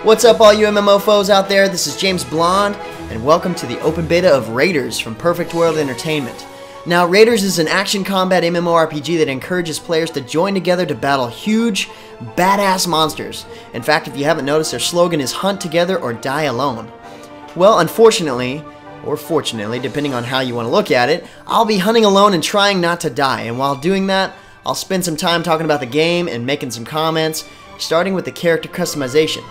What's up, all you MMO foes out there? This is James Blonde, and welcome to the open beta of RaiderZ from Perfect World Entertainment. Now, RaiderZ is an action combat MMORPG that encourages players to join together to battle huge, badass monsters. In fact, if you haven't noticed, their slogan is hunt together or die alone. Well, unfortunately, or fortunately, depending on how you want to look at it, I'll be hunting alone and trying not to die, and while doing that, I'll spend some time talking about the game and making some comments, starting with the character customization.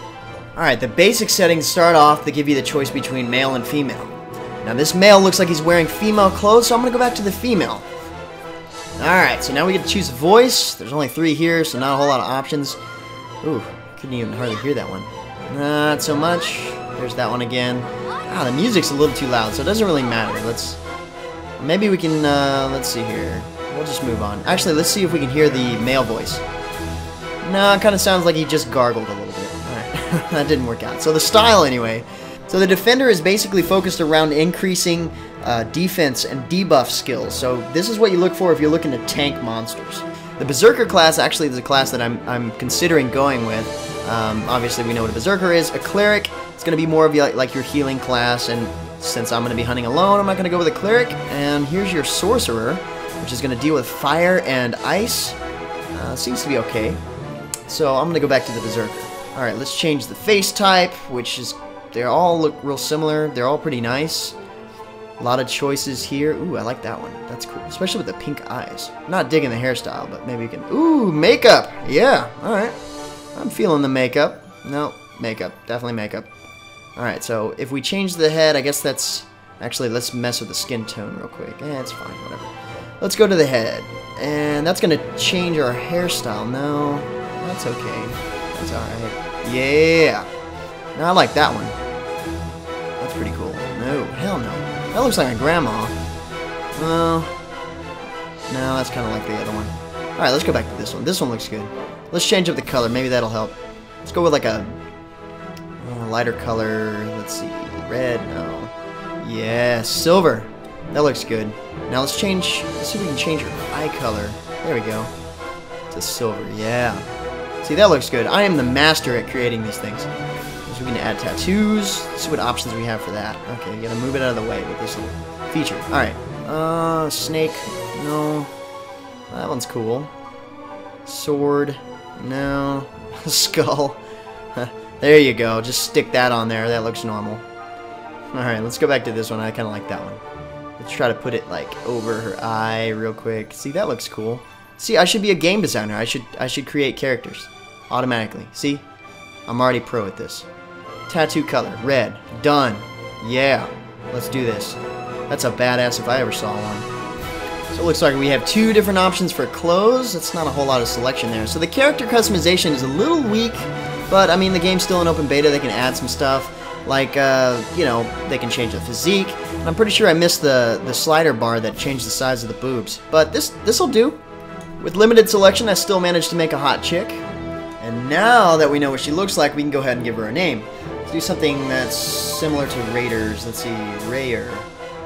Alright, the basic settings start off to give you the choice between male and female. Now this male looks like he's wearing female clothes, so I'm going to go back to the female. Alright, so now we get to choose a voice. There's only 3 here, so not a whole lot of options. Ooh, couldn't even hardly hear that one. Not so much. There's that one again. Ah, the music's a little too loud, so it doesn't really matter. Maybe we can, let's see here. We'll just move on. Actually, let's see if we can hear the male voice. No, it kind of sounds like he just gargled a little bit. Alright, that didn't work out. So the style, anyway. So the defender is basically focused around increasing defense and debuff skills. So this is what you look for if you're looking to tank monsters. The Berserker Class actually is a class that I'm considering going with. Obviously, we know what a Berserker is. A Cleric, it's going to be more of like your healing class, and since I'm going to be hunting alone, I'm not going to go with a Cleric. And here's your Sorcerer, which is going to deal with fire and ice. Seems to be okay. So I'm going to go back to the Berserker. Alright, let's change the face type, which is... They all look real similar. They're all pretty nice. A lot of choices here. Ooh, I like that one. That's cool. Especially with the pink eyes. I'm not digging the hairstyle, but maybe you can... Ooh, makeup! Yeah, alright. I'm feeling the makeup. No, makeup. Definitely makeup. Alright, so if we change the head, I guess that's... Actually, let's mess with the skin tone real quick. It's fine, whatever. Let's go to the head. And that's going to change our hairstyle. No, that's okay. That's alright. Yeah! Now I like that one. That's pretty cool. No, hell no. That looks like a grandma. No, that's kind of like the other one. Alright, let's go back to this one. This one looks good. Let's change up the color. Maybe that'll help. Let's go with like a lighter color. Let's see. Red. No. Yeah, silver. That looks good. Now let's see if we can change her eye color. There we go. To silver. Yeah. See, that looks good. I am the master at creating these things. So we can add tattoos. Let's see what options we have for that. Okay, you gotta move it out of the way with this little feature. Alright. Snake. No. That one's cool. Sword. No. Skull. There you go. Just stick that on there. That looks normal. Alright, let's go back to this one. I kind of like that one. Let's try to put it like over her eye real quick. See, that looks cool. See, I should be a game designer. I should create characters automatically. See? I'm already pro at this. Tattoo color, red. Done. Yeah. Let's do this. That's a badass if I ever saw one. So it looks like we have 2 different options for clothes. That's not a whole lot of selection there. So the character customization is a little weak, but I mean the game's still in open beta. They can add some stuff. Like, you know, they can change the physique. And I'm pretty sure I missed the slider bar that changed the size of the boobs. But this'll do. With limited selection, I still managed to make a hot chick. And now that we know what she looks like, we can go ahead and give her a name. Let's do something that's similar to RaiderZ. Let's see, Rayer.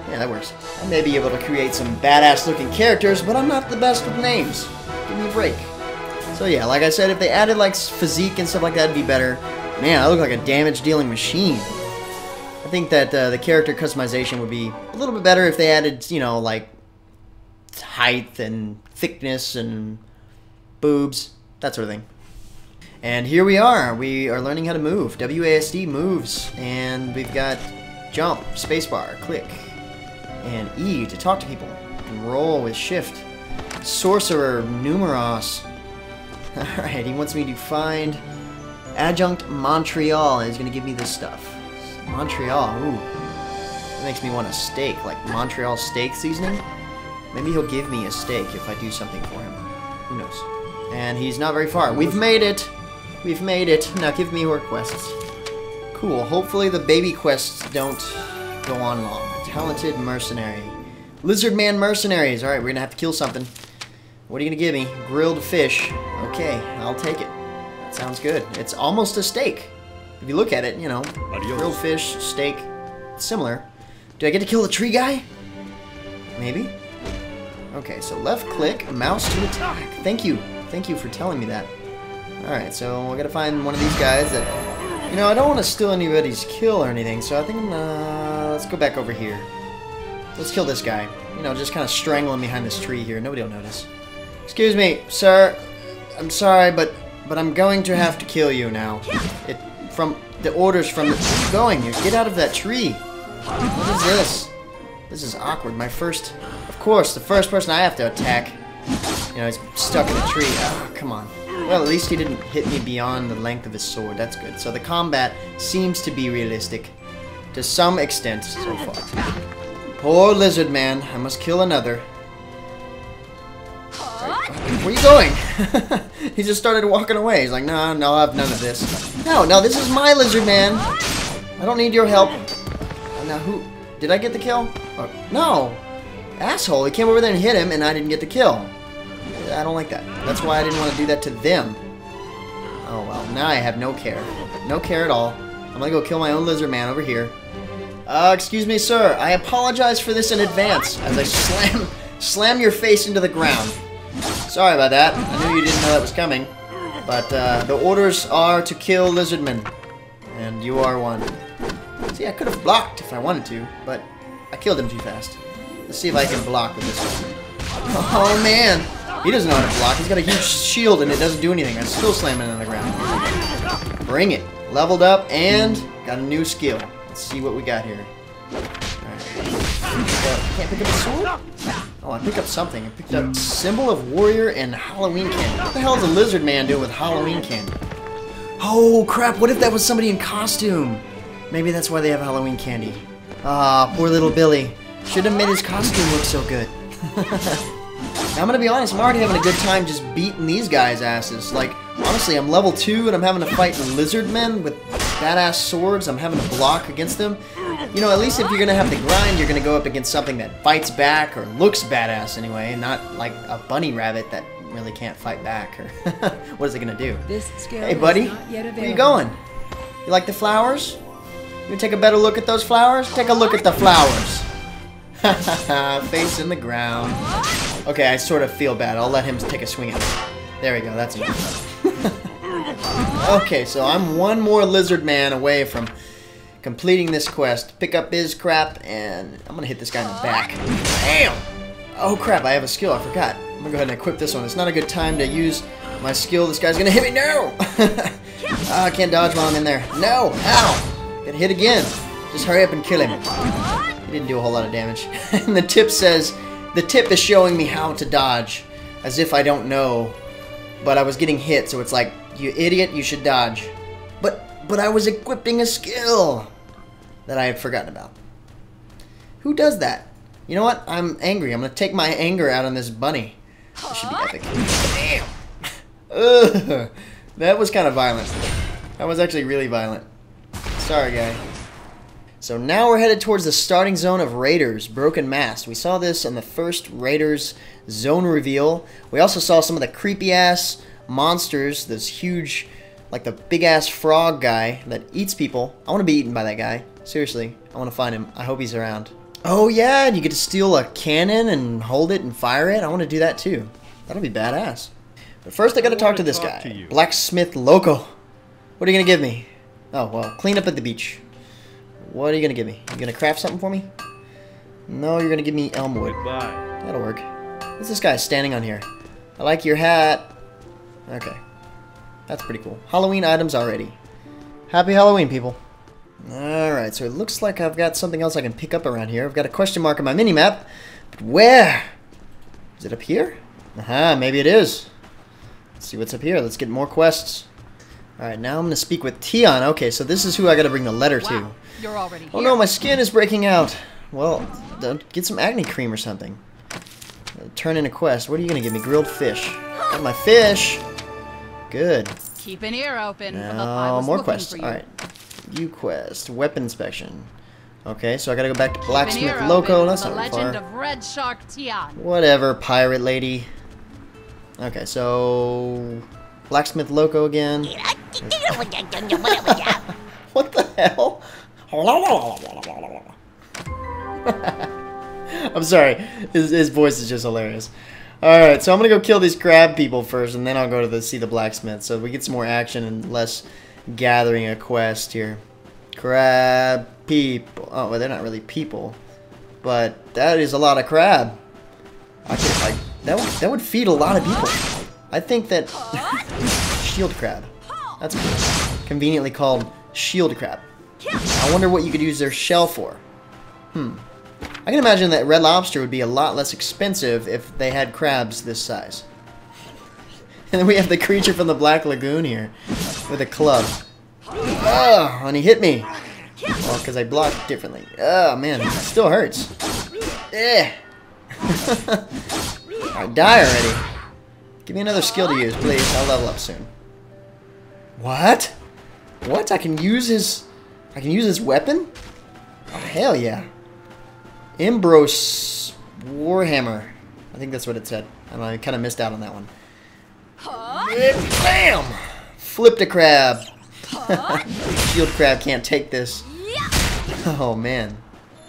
Yeah, that works. I may be able to create some badass-looking characters, but I'm not the best with names. Give me a break. So yeah, like I said, if they added like physique and stuff like that, it'd be better. Man, I look like a damage-dealing machine. I think that the character customization would be a little bit better if they added, you know, like height and thickness and boobs, that sort of thing. And here we are. We are learning how to move. WASD moves, and we've got jump, spacebar, click, and E to talk to people, and roll with shift. Sorcerer, numeros. Alright, he wants me to find Adjunct Montreal, and he's going to give me this stuff. Montreal, ooh. That makes me want a steak, like Montreal steak seasoning. Maybe he'll give me a steak if I do something for him. Who knows? And he's not very far. We've made it! We've made it. Now give me more quests. Cool. Hopefully the baby quests don't go on long. Talented mercenary. Lizard man mercenaries. Alright, we're gonna have to kill something. What are you gonna give me? Grilled fish. Okay, I'll take it. That sounds good. It's almost a steak. If you look at it, you know. Adios. Grilled fish, steak. It's similar. Do I get to kill the tree guy? Maybe? Okay, so left click, mouse to attack. Thank you. Thank you for telling me that. Alright, so I gotta find one of these guys that You know, I don't want to steal anybody's kill or anything, so I think I'm gonna... let's go back over here. Let's kill this guy. You know, just kind of strangle him behind this tree here. Nobody will notice. Excuse me, sir. I'm sorry, but I'm going to have to kill you now. From the orders from the... Where are you going? You get out of that tree. What is this? This is awkward. My first... Of course, the first person I have to attack. You know, he's stuck in a tree. Oh, come on. Well, at least he didn't hit me beyond the length of his sword. That's good. So the combat seems to be realistic. To some extent so far. Poor lizard man. I must kill another. Right. Where are you going? He just started walking away. He's like, no, I'll have none of this. No, this is my lizard man. I don't need your help. Now, who... Did I get the kill? Oh, no. Asshole. He came over there and hit him, and I didn't get the kill. I don't like that. That's why I didn't want to do that to them. Oh, well. Now I have no care. No care at all. I'm going to go kill my own lizard man over here. Excuse me, sir. I apologize for this in advance as I slam your face into the ground. Sorry about that. I knew you didn't know that was coming. But the orders are to kill lizardmen. And you are one. See, I could have blocked if I wanted to, but I killed him too fast. Let's see if I can block with this one. Oh, man. He doesn't know how to block. He's got a huge shield and it doesn't do anything. I still slam it on the ground. Bring it. Leveled up and got a new skill. Let's see what we got here. Alright. Can't pick up a sword? Oh, I picked up something. I picked up Symbol of Warrior and Halloween Candy. What the hell is a lizard man doing with Halloween candy? Oh, crap. What if that was somebody in costume? Maybe that's why they have Halloween candy. Ah, poor little Billy. Should have made his costume look so good. Now, I'm gonna be honest, I'm already having a good time just beating these guys' asses. Like, honestly, I'm level 2 and I'm having to fight lizard men with badass swords. I'm having to block against them. You know, at least if you're gonna have to grind, you're gonna go up against something that fights back or looks badass anyway, and not like a bunny rabbit that really can't fight back. Or what is it gonna do? Hey, buddy, where are you going? You like the flowers? You take a better look at those flowers? Take a look at the flowers. Face in the ground. Okay, I sort of feel bad. I'll let him take a swing at it. There we go, that's enough. Okay, so I'm one more lizard man away from completing this quest. Pick up his crap, and I'm gonna hit this guy in the back. Damn! Oh crap, I have a skill, I forgot. I'm gonna go ahead and equip this one. It's not a good time to use my skill. This guy's gonna hit me. No! I can't dodge while I'm in there. No! Ow! Get hit again. Just hurry up and kill him. He didn't do a whole lot of damage. And the tip says, the tip is showing me how to dodge, as if I don't know. But I was getting hit, so it's like, you idiot, you should dodge. But I was equipping a skill that I had forgotten about. Who does that? You know what? I'm angry. I'm gonna take my anger out on this bunny. This should be epic. Damn! Ugh. That was kind of violent. That was actually really violent. Sorry, guy. So now we're headed towards the starting zone of RaiderZ, Broken Mast. We saw this on the first RaiderZ zone reveal. We also saw some of the creepy-ass monsters, this huge, like the big-ass frog guy that eats people. I want to be eaten by that guy. Seriously, I want to find him. I hope he's around. Oh yeah, and you get to steal a cannon and hold it and fire it. I want to do that too. That'll be badass. But first I gotta talk to this guy. Blacksmith Loco. What are you gonna give me? Oh, well, clean up at the beach. What are you gonna give me? You gonna craft something for me? No, you're gonna give me elmwood. Goodbye. That'll work. What's this guy standing on here? I like your hat. Okay. That's pretty cool. Halloween items already. Happy Halloween, people. Alright, so it looks like I've got something else I can pick up around here. I've got a question mark on my minimap. But where? Is it up here? Aha, maybe it is. Let's see what's up here. Let's get more quests. Alright, now I'm going to speak with Tion. Okay, so this is who I got to bring the letter to. Wow, you're already here. Oh no, my skin is breaking out. Well, get some acne cream or something. Turn in a quest. What are you going to give me? Grilled fish. Got my fish. Good. Keep an ear open. Now, more quests. Alright. View quest. Weapon inspection. Okay, so I gotta go back to Blacksmith Loco. That's not far. Legend of Red Shark Tion. Whatever, pirate lady. Okay, so Blacksmith Loco again. What the hell? I'm sorry. His voice is just hilarious. Alright, so I'm gonna go kill these crab people first, and then I'll go to see the blacksmith, so we get some more action and less gathering a quest here. Crab people. Oh, well, they're not really people, but that is a lot of crab. That would feed a lot of people. I think that shield crab. That's cool. Conveniently called shield crab. I wonder what you could use their shell for. I can imagine that red lobster would be a lot less expensive if they had crabs this size. And then we have the creature from the Black Lagoon here with a club. Oh, and he hit me. Well, because I blocked differently. Oh, man, it still hurts. Eh. Alright, die already. Give me another skill to use, please. I'll level up soon. What? What? I can use his weapon? Oh, hell yeah. Imbros Warhammer. I think that's what it said. I don't know, I kind of missed out on that one. Bam! Flipped a crab. Shield crab can't take this. Oh, man.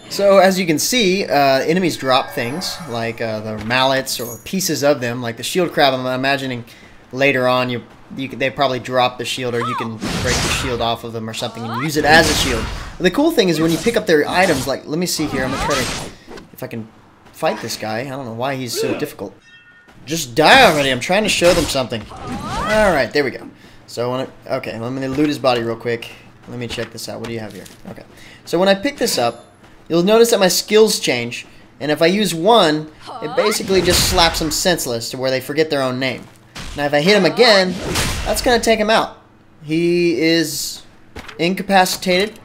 So, as you can see, enemies drop things, like the mallets or pieces of them, like the shield crab. I'm imagining later on they probably drop the shield, or you can break the shield off of them or something and use it as a shield. But the cool thing is when you pick up their items, like, let me see here, I'm going to try to, if I can fight this guy. I don't know why he's so difficult. Just die already, I'm trying to show them something. Alright, there we go. So, okay, let me loot his body real quick. Let me check this out. What do you have here? Okay. So when I pick this up, you'll notice that my skills change, and if I use one, it basically just slaps them senseless to where they forget their own name. Now if I hit him again, that's going to take him out. He is incapacitated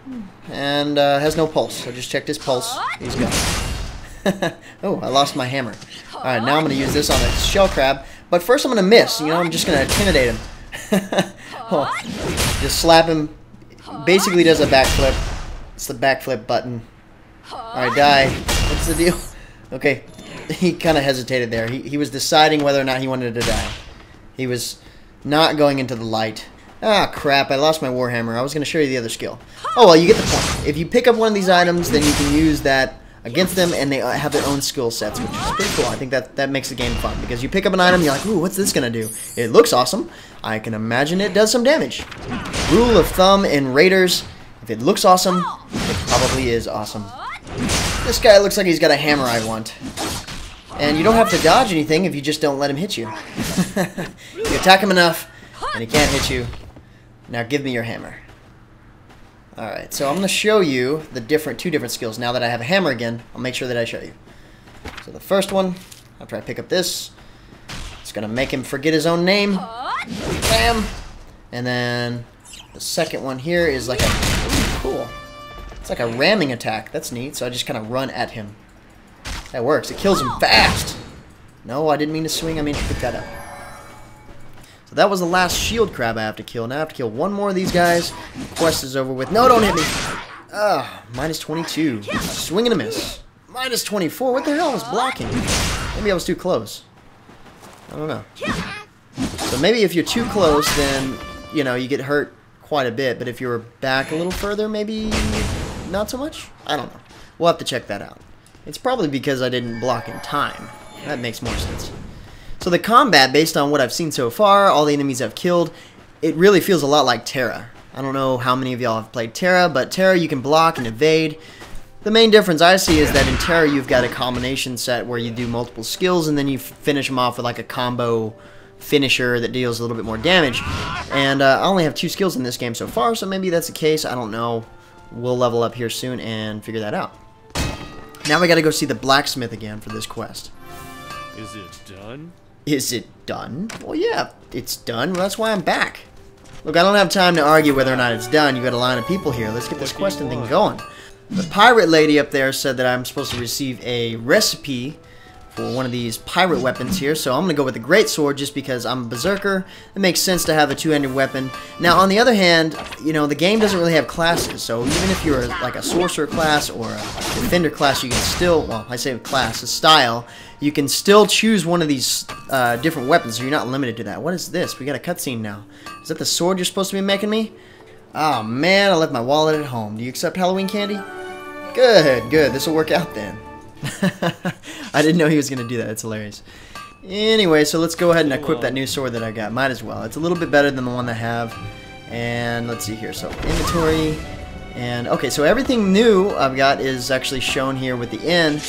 and has no pulse. I just checked his pulse. He's gone. Oh, I lost my hammer. Alright, now I'm going to use this on the shell crab, but first I'm going to miss. You know, I'm just going to intimidate him. Oh, just slap him. Basically does a backflip. It's the backflip button. Alright, die. What's the deal? Okay, he kind of hesitated there. He was deciding whether or not he wanted to die. He was not going into the light. Ah, crap, I lost my Warhammer. I was going to show you the other skill. Oh, well, you get the point. If you pick up one of these items, then you can use that against them, and they have their own skill sets, which is pretty cool. I think that makes the game fun, because you pick up an item, you're like, ooh, what's this going to do? It looks awesome. I can imagine it does some damage. Rule of thumb in Raiders, if it looks awesome, it probably is awesome. This guy looks like he's got a hammer I want. And you don't have to dodge anything if you just don't let him hit you. You attack him enough, and he can't hit you. Now give me your hammer. Alright, so I'm going to show you the two different skills. Now that I have a hammer again, I'll make sure that I show you. So the first one, after I pick up this, it's going to make him forget his own name. Bam! And then the second one here is like a... Ooh, cool. It's like a ramming attack. That's neat. So I just kind of run at him. That works. It kills him fast. No, I didn't mean to swing. I meant to pick that up. So that was the last shield crab I have to kill. Now I have to kill one more of these guys. The quest is over with. No, don't hit me. Minus 22. Swing and a miss. Minus 24. What the hell was blocking? Maybe I was too close. I don't know. So maybe if you're too close, then, you know, you get hurt quite a bit. But if you were back a little further, maybe not so much? I don't know. We'll have to check that out. It's probably because I didn't block in time. That makes more sense. So the combat, based on what I've seen so far, all the enemies I've killed, it really feels a lot like Terra. I don't know how many of y'all have played Terra, but Terra you can block and evade. The main difference I see is that in Terra you've got a combination set where you do multiple skills and then you finish them off with like a combo finisher that deals a little bit more damage. And I only have 2 skills in this game so far, so maybe that's the case. I don't know. We'll level up here soon and figure that out. Now we gotta go see the blacksmith again for this quest. Is it done? Is it done? Well, yeah, it's done. Well, that's why I'm back. Look, I don't have time to argue whether or not it's done. You got a line of people here. Let's get this question thing going. The pirate lady up there said that I'm supposed to receive a recipe for one of these pirate weapons here, so I'm going to go with the greatsword just because I'm a berserker. It makes sense to have a two-handed weapon. Now, on the other hand, you know, the game doesn't really have classes, so even if you're like a sorcerer class or a defender class, you can still, well, I say class, a style, you can still choose one of these different weapons, so you're not limited to that. What is this? We got a cutscene now. Is that the sword you're supposed to be making me? Oh, man, I left my wallet at home. Do you accept Halloween candy? Good, good. This will work out then. I didn't know he was going to do that. It's hilarious. Anyway, so let's go ahead and equip that new sword that I got. Might as well. It's a little bit better than the one I have. And let's see here. So inventory. And okay, so everything new I've got is actually shown here with the end.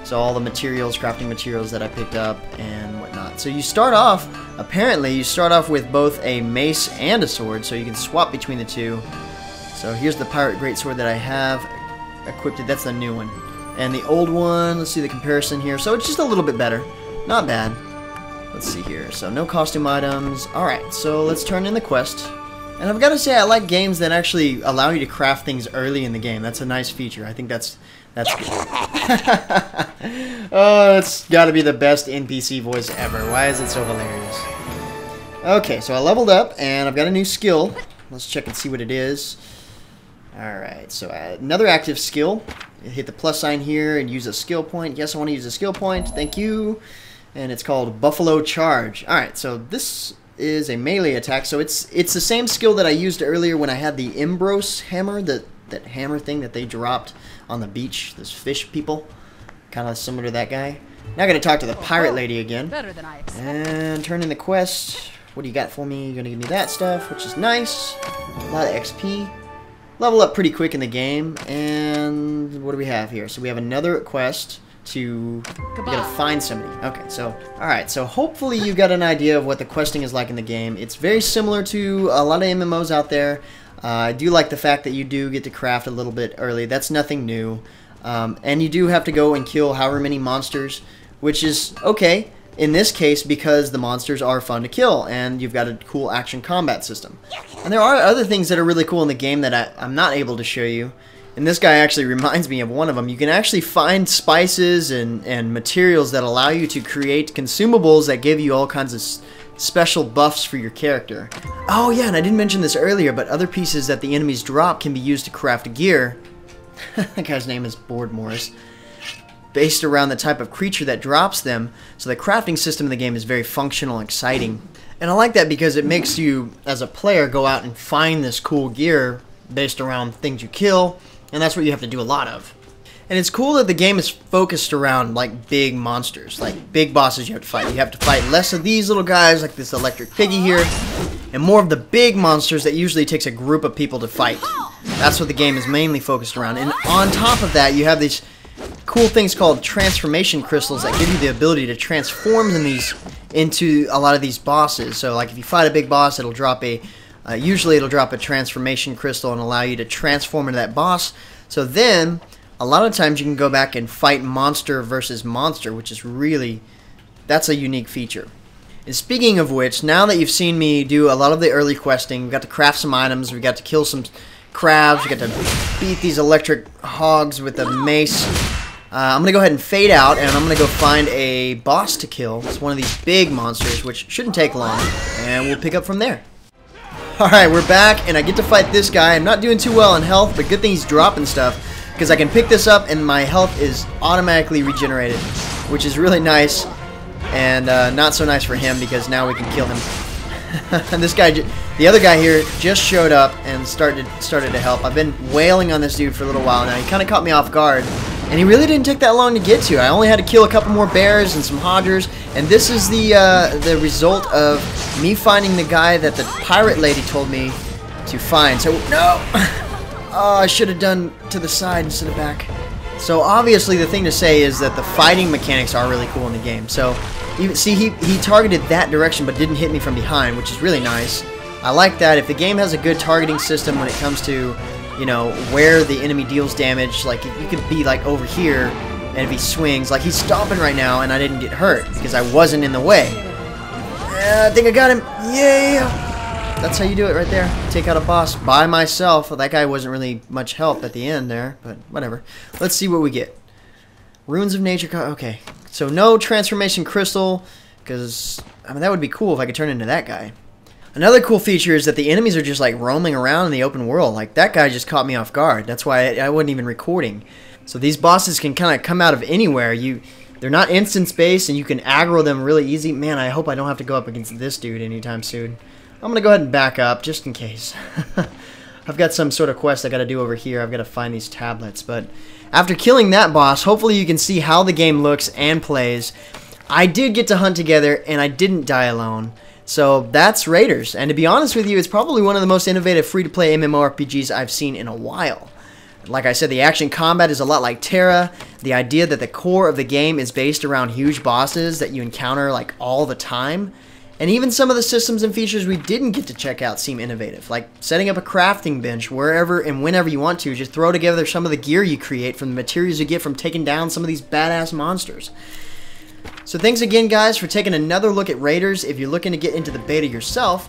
So all the materials, crafting materials that I picked up and whatnot. So you start off, apparently you start off with both a mace and a sword, so you can swap between the two. So here's the pirate greatsword that I have equipped. That's the new one. And the old one, let's see the comparison here. So it's just a little bit better. Not bad. Let's see here. So no costume items. Alright, so let's turn in the quest. And I've got to say, I like games that actually allow you to craft things early in the game. That's a nice feature. I think that's good. Oh, it's got to be the best NPC voice ever. Why is it so hilarious? Okay, so I leveled up, and I've got a new skill. Let's check and see what it is. Alright, so another active skill. Hit the plus sign here and use a skill point. Yes, I want to use a skill point. Thank you. And it's called Buffalo Charge. Alright, so this is a melee attack. So it's the same skill that I used earlier when I had the Imbros hammer, that hammer thing that they dropped on the beach. Those fish people. Kind of similar to that guy. Now I gotta talk to the pirate lady again. Better than I expected. And turn in the quest. What do you got for me? You're gonna give me that stuff, which is nice. A lot of XP. Level up pretty quick in the game. And what do we have here? So we have another quest to we gotta find somebody. Okay, so alright, so hopefully you got an idea of what the questing is like in the game. It's very similar to a lot of MMOs out there. I do like the fact that you do get to craft a little bit early. That's nothing new. And you do have to go and kill however many monsters, which is okay in this case because the monsters are fun to kill and you've got a cool action combat system. And there are other things that are really cool in the game that I'm not able to show you. And this guy actually reminds me of one of them. You can actually find spices and materials that allow you to create consumables that give you all kinds of special buffs for your character. Oh yeah, and I didn't mention this earlier, but other pieces that the enemies drop can be used to craft gear. That guy's name is Board Morris. Based around the type of creature that drops them, so the crafting system in the game is very functional and exciting. And I like that because it makes you, as a player, go out and find this cool gear based around things you kill, and that's what you have to do a lot of. And it's cool that the game is focused around like big monsters, like big bosses you have to fight. You have to fight less of these little guys like this electric piggy here, and more of the big monsters that usually takes a group of people to fight. That's what the game is mainly focused around. And on top of that, you have these cool things called transformation crystals that give you the ability to transform into a lot of these bosses. So like if you fight a big boss, it'll drop usually it'll drop a transformation crystal and allow you to transform into that boss. So then a lot of times you can go back and fight monster versus monster, which is really, that's a unique feature. And speaking of which, now that you've seen me do a lot of the early questing, we got to craft some items, we got to kill some crabs, we got to beat these electric hogs with a mace. I'm going to go ahead and fade out, and I'm going to go find a boss to kill. It's one of these big monsters, which shouldn't take long, and we'll pick up from there. Alright, we're back, and I get to fight this guy. I'm not doing too well in health, but good thing he's dropping stuff, because I can pick this up, and my health is automatically regenerated, which is really nice, and not so nice for him, because now we can kill him. And this guy, the other guy here, just showed up and started to help. I've been wailing on this dude for a little while now. He kind of caught me off guard, and he really didn't take that long to get to. I only had to kill a couple more bears and some hodgers, and this is the result of me finding the guy that the pirate lady told me to find. So no, oh, I should have done to the side instead of back. So obviously the thing to say is that the fighting mechanics are really cool in the game. So you see, he targeted that direction but didn't hit me from behind, which is really nice. I like that. If the game has a good targeting system when it comes to, you know, where the enemy deals damage, like if you could be like over here, and if he swings, like he's stomping right now and I didn't get hurt because I wasn't in the way. I think I got him. Yeah! That's how you do it right there. Take out a boss by myself. Well, that guy wasn't really much help at the end there, but whatever. Let's see what we get. Runes of Nature. Okay, so no transformation crystal, because I mean that would be cool if I could turn into that guy. Another cool feature is that the enemies are just like roaming around in the open world. Like that guy just caught me off guard. That's why I wasn't even recording. So these bosses can kind of come out of anywhere. They're not instance based, and you can aggro them really easy. Man, I hope I don't have to go up against this dude anytime soon. I'm gonna go ahead and back up just in case. I've got some sort of quest I gotta do over here. I've gotta find these tablets, but after killing that boss, hopefully you can see how the game looks and plays. I did get to hunt together, and I didn't die alone. So that's RaiderZ, and to be honest with you, it's probably one of the most innovative free-to-play MMORPGs I've seen in a while. Like I said, the action combat is a lot like Terra. The idea that the core of the game is based around huge bosses that you encounter like all the time. And even some of the systems and features we didn't get to check out seem innovative, like setting up a crafting bench wherever and whenever you want to. Just throw together some of the gear you create from the materials you get from taking down some of these badass monsters. So thanks again, guys, for taking another look at RaiderZ. If you're looking to get into the beta yourself,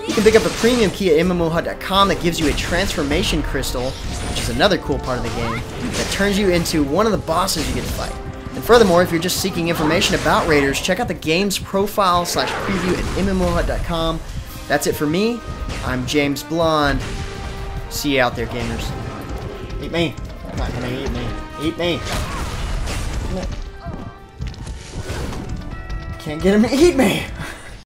you can pick up a premium key at MMOHUT.com that gives you a transformation crystal, which is another cool part of the game, that turns you into one of the bosses you get to fight. And furthermore, if you're just seeking information about RaiderZ, check out the game's profile/preview at MMOHUT.com. That's it for me. I'm James Blonde. See you out there, gamers. Eat me. You're not gonna eat me. Eat me. Can't get him to eat me.